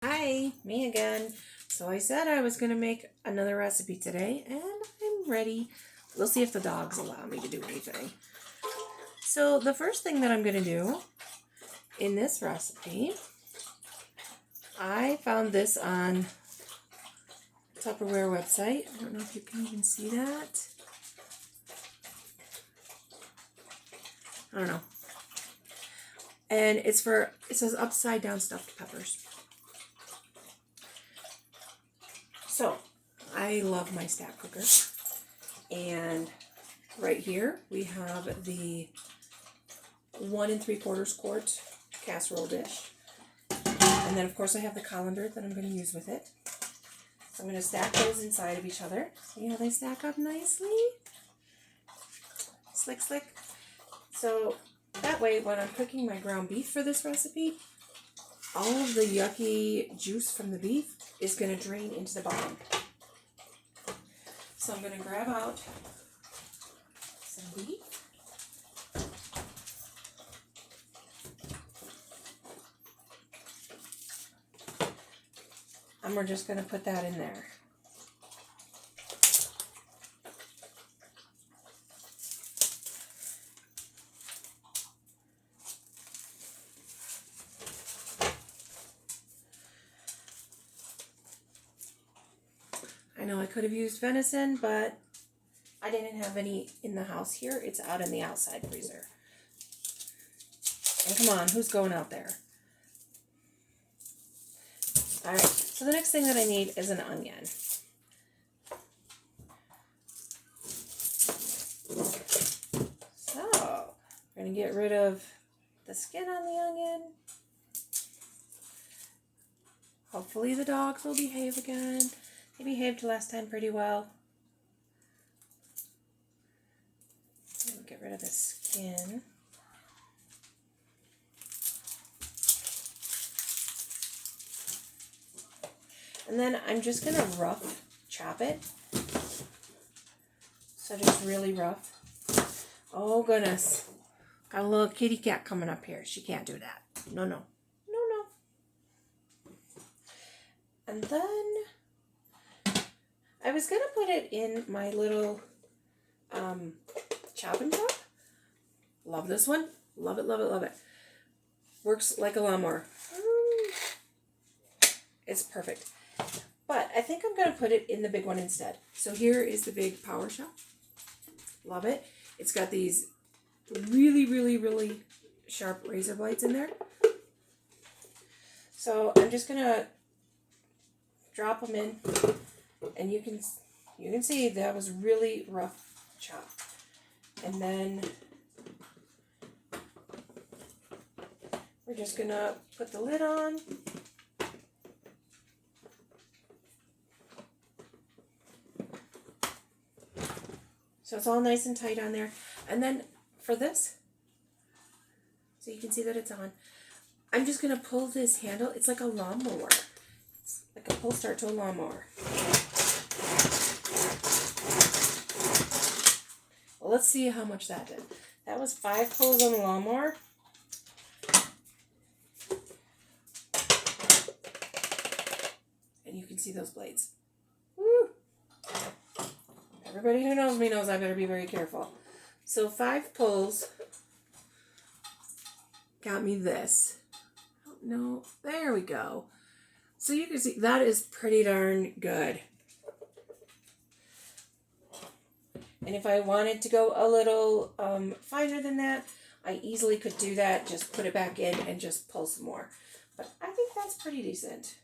Hi, me again. So I said I was going to make another recipe today, and I'm ready. We'll see if the dogs allow me to do anything. So the first thing that I'm going to do in this recipe, I found this on Tupperware website. I don't know if you can even see that. I don't know. And it says upside down stuffed peppers. So, I love my stack cooker, and right here we have the 1 3/4 quart casserole dish, and then of course I have the colander that I'm going to use with it. So I'm going to stack those inside of each other. See how they stack up nicely? Slick, slick. So that way when I'm cooking my ground beef for this recipe, all of the yucky juice from the beef is going to drain into the bottom. So I'm going to grab out some beef. And we're just going to put that in there. I know I could have used venison, but I didn't have any in the house here. It's out in the outside freezer. And come on, who's going out there? All right, so the next thing that I need is an onion. So, we're going to get rid of the skin on the onion. Hopefully the dogs will behave again. They behaved last time pretty well. We'll get rid of the skin. And then I'm just going to rough chop it. So just really rough. Oh goodness. Got a little kitty cat coming up here. She can't do that. No, no. No, no. And then I was going to put it in my little chop and chop. Love this one. Love it, love it, love it. Works like a lawnmower. It's perfect. But I think I'm going to put it in the big one instead. So here is the big power chop. Love it. It's got these really, really, really sharp razor blades in there. So I'm just going to drop them in. And you can see that was really rough chop. And then we're just going to put the lid on. So it's all nice and tight on there. And then for this, so you can see that it's on, I'm just going to pull this handle. It's like a lawnmower. It's like a pull start to a lawnmower. Well, let's see how much that did. That was 5 pulls on the lawnmower. And you can see those blades. Woo! Everybody who knows me knows I better be very careful. So 5 pulls got me this. Oh, no, there we go. So you can see that is pretty darn good. And if I wanted to go a little finer than that, I easily could do that. Just put it back in and just pull some more. But I think that's pretty decent.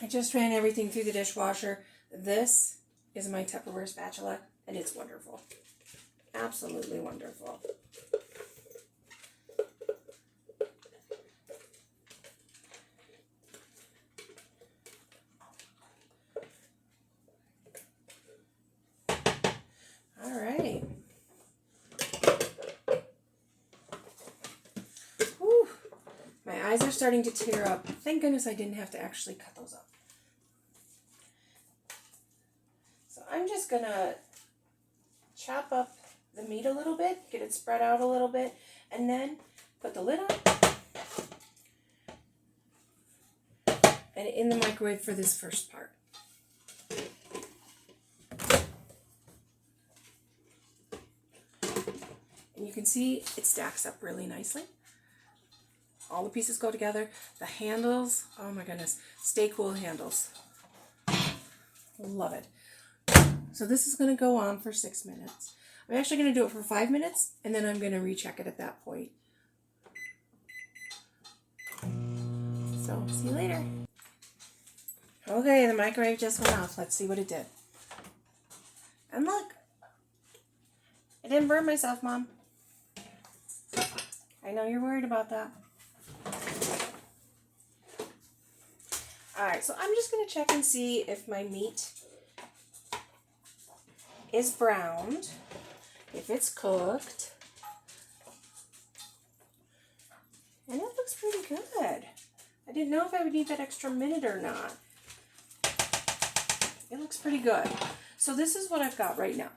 I just ran everything through the dishwasher. This is my Tupperware spatula, and it's wonderful. Absolutely wonderful. All right. My eyes are starting to tear up. Thank goodness I didn't have to actually cut those up. So I'm just going to chop up the meat a little bit, get it spread out a little bit, and then put the lid on and in the microwave for this first part. And you can see it stacks up really nicely. All the pieces go together. The handles, oh my goodness, stay cool handles. Love it. So this is going to go on for 6 minutes. I'm actually going to do it for 5 minutes, and then I'm going to recheck it at that point. So, see you later. Okay, the microwave just went off. Let's see what it did. And look, I didn't burn myself, Mom. I know you're worried about that. Alright, so I'm just going to check and see if my meat is browned, if it's cooked. And it looks pretty good. I didn't know if I would need that extra minute or not. It looks pretty good. So this is what I've got right now.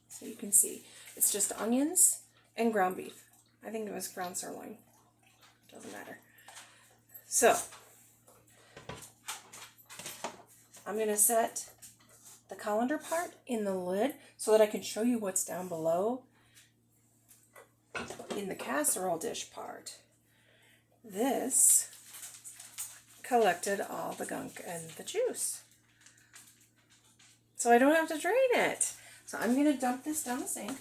So you can see. It's just onions and ground beef. I think it was ground sirloin. Doesn't matter. So I'm going to set the colander part in the lid so that I can show you what's down below in the casserole dish part. This collected all the gunk and the juice, so I don't have to drain it. So I'm going to dump this down the sink.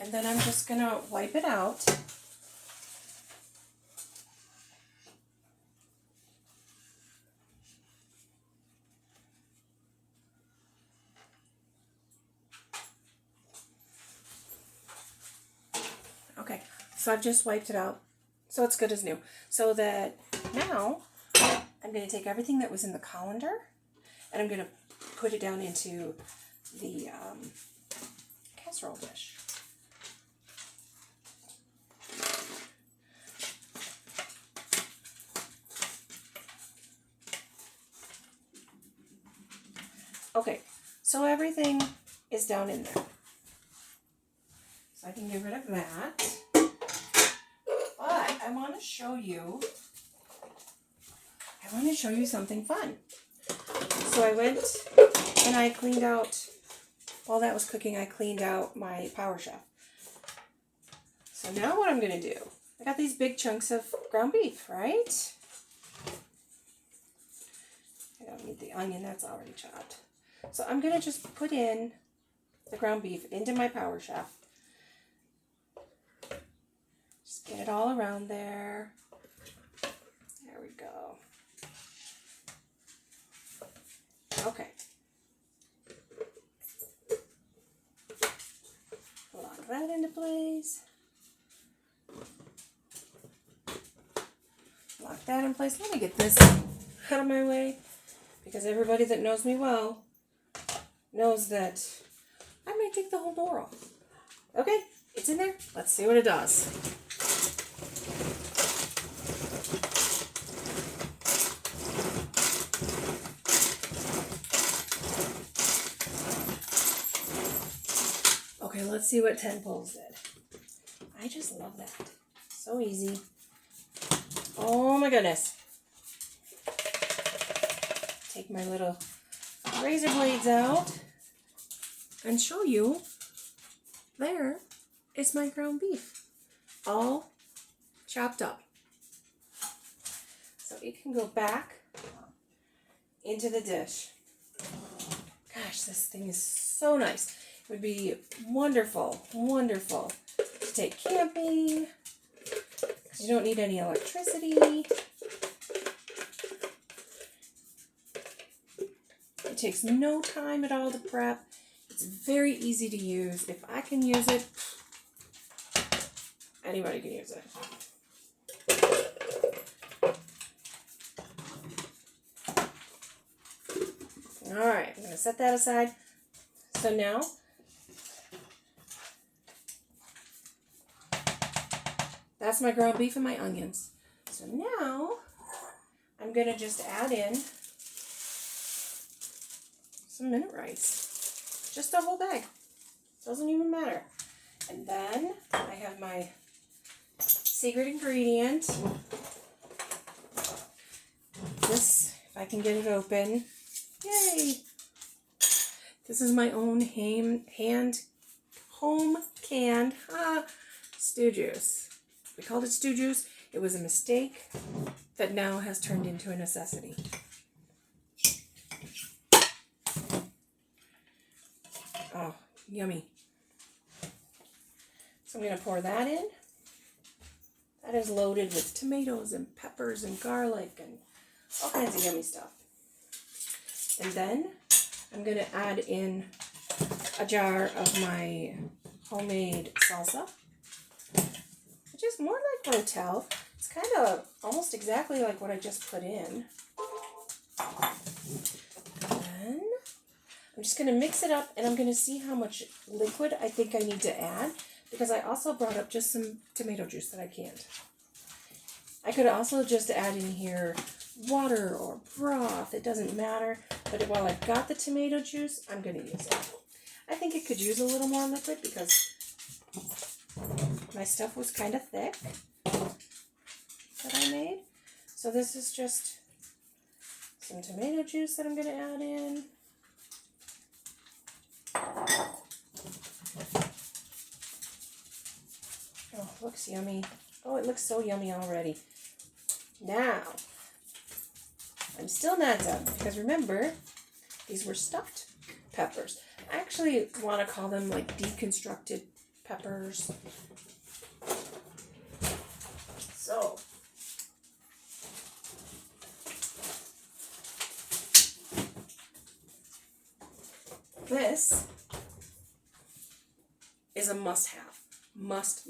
And then I'm just going to wipe it out. Okay, so I've just wiped it out, so it's good as new. So that now I'm going to take everything that was in the colander and I'm going to put it down into the casserole dish. Okay, so everything is down in there. So I can get rid of that. But I want to show you something fun. So I went and I cleaned out, while that was cooking, I cleaned out my Power Chef. So now what I'm going to do, I got these big chunks of ground beef, right? I don't need the onion, that's already chopped. So I'm going to just put in the ground beef into my Power Chef. Just get it all around there. There we go. Okay. Lock that into place. Lock that in place. Let me get this out of my way, because everybody that knows me well knows that I might take the whole door off. Okay, it's in there. Let's see what it does. Okay, let's see what 10 pulls did. I just love that. So easy. Oh my goodness. Take my little razor blades out and show you. There is my ground beef, all chopped up. So it can go back into the dish. Gosh, this thing is so nice. It would be wonderful, wonderful to take camping, because you don't need any electricity. It takes no time at all to prep. It's very easy to use. If I can use it, anybody can use it. All right, I'm going to set that aside. So now That's my ground beef and my onions. So now I'm going to just add in some minute rice. Just a whole bag. Doesn't even matter. And then I have my secret ingredient. This, if I can get it open. Yay! This is my own home canned stew juice. We called it stew juice. It was a mistake that now has turned into a necessity. Oh, yummy. So I'm going to pour that in. That is loaded with tomatoes and peppers and garlic and all kinds of yummy stuff. And then I'm going to add in a jar of my homemade salsa, which is more like Rotel. It's kind of almost exactly like what I just put in. Then I'm just going to mix it up, and I'm going to see how much liquid I think I need to add, because I also brought up just some tomato juice that I canned. I could also just add in here water or broth. It doesn't matter. But while I've got the tomato juice, I'm going to use it. I think it could use a little more liquid because my stuff was kind of thick that I made. So this is just some tomato juice that I'm going to add in. Oh, looks yummy. Oh, it looks so yummy already. Now, I'm still not done, because remember, these were stuffed peppers. I actually want to call them like deconstructed peppers. So, this is a must-have. Must.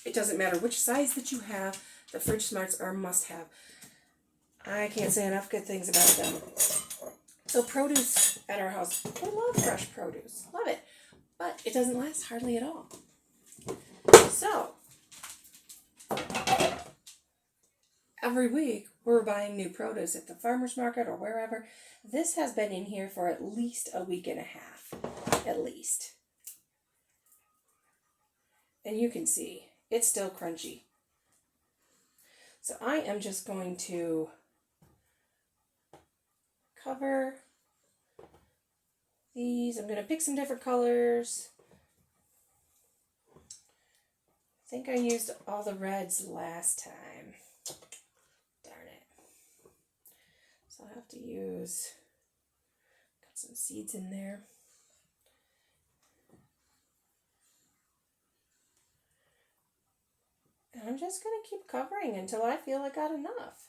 It doesn't matter which size that you have. The Fridge Smarts are a must-have. I can't say enough good things about them. So produce at our house, we love fresh produce. Love it. But it doesn't last hardly at all. So, every week we're buying new produce at the farmer's market or wherever. This has been in here for at least a week and a half. At least. And you can see, it's still crunchy. So I am just going to cover these. I'm going to pick some different colors. I think I used all the reds last time. Darn it. So I'll have to use, got some seeds in there. And I'm just going to keep covering until I feel I got enough.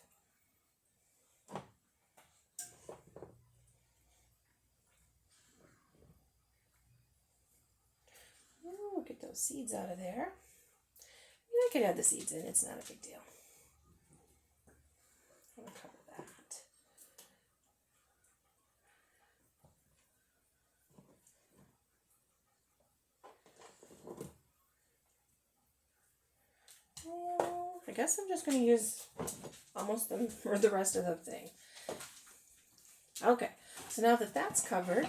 Oh, get those seeds out of there. I could add the seeds in. It's not a big deal. I'm going to cover that. Well, I guess I'm just going to use almost the rest of the thing. Okay, so now that that's covered,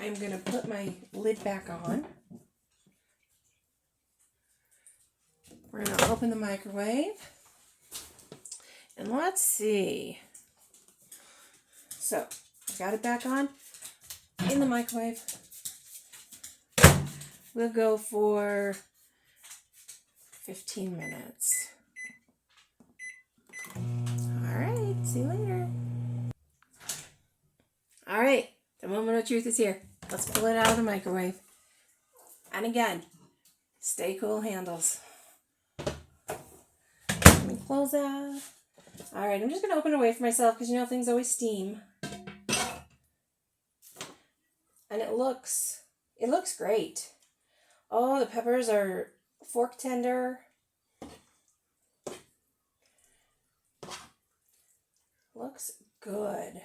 I'm going to put my lid back on. We're going to open the microwave. And let's see. So, I've got it back on in the microwave. We'll go for 15 minutes. All right, see you later. All right, the moment of truth is here. Let's pull it out of the microwave. And again, stay cool handles. Let me close that. All right, I'm just going to open it away from myself because you know things always steam. And it looks great. Oh, the peppers are fork tender. Looks good.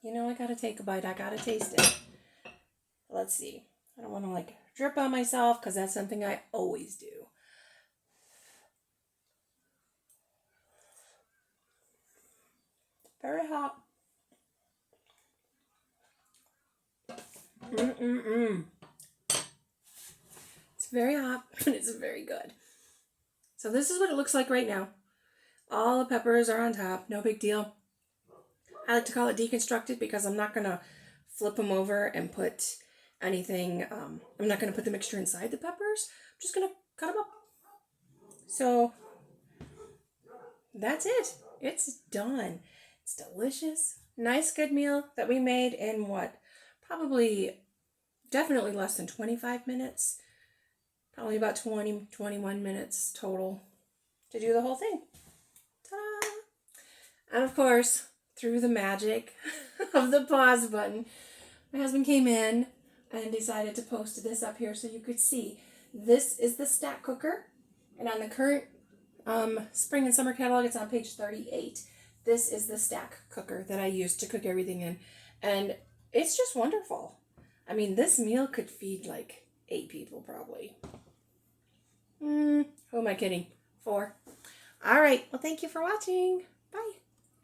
You know, I gotta take a bite. I gotta taste it. Let's see. I don't want to like drip on myself because that's something I always do. Very hot. It's very hot, but it's very good. So this is what it looks like right now. All the peppers are on top. No big deal. I like to call it deconstructed because I'm not going to flip them over and put anything. I'm not going to put the mixture inside the peppers. I'm just going to cut them up. So that's it. It's done. It's delicious. Nice, good meal that we made in what? Probably, definitely less than 25 minutes. Probably about 20, 21 minutes total to do the whole thing. Ta-da! And of course, through the magic of the pause button, my husband came in and decided to post this up here so you could see. This is the stack cooker, and on the current spring and summer catalog, it's on page 38. This is the stack cooker that I use to cook everything in, and it's just wonderful. I mean, this meal could feed like 8 people probably. Who am I kidding? 4. All right. Well, thank you for watching. Bye.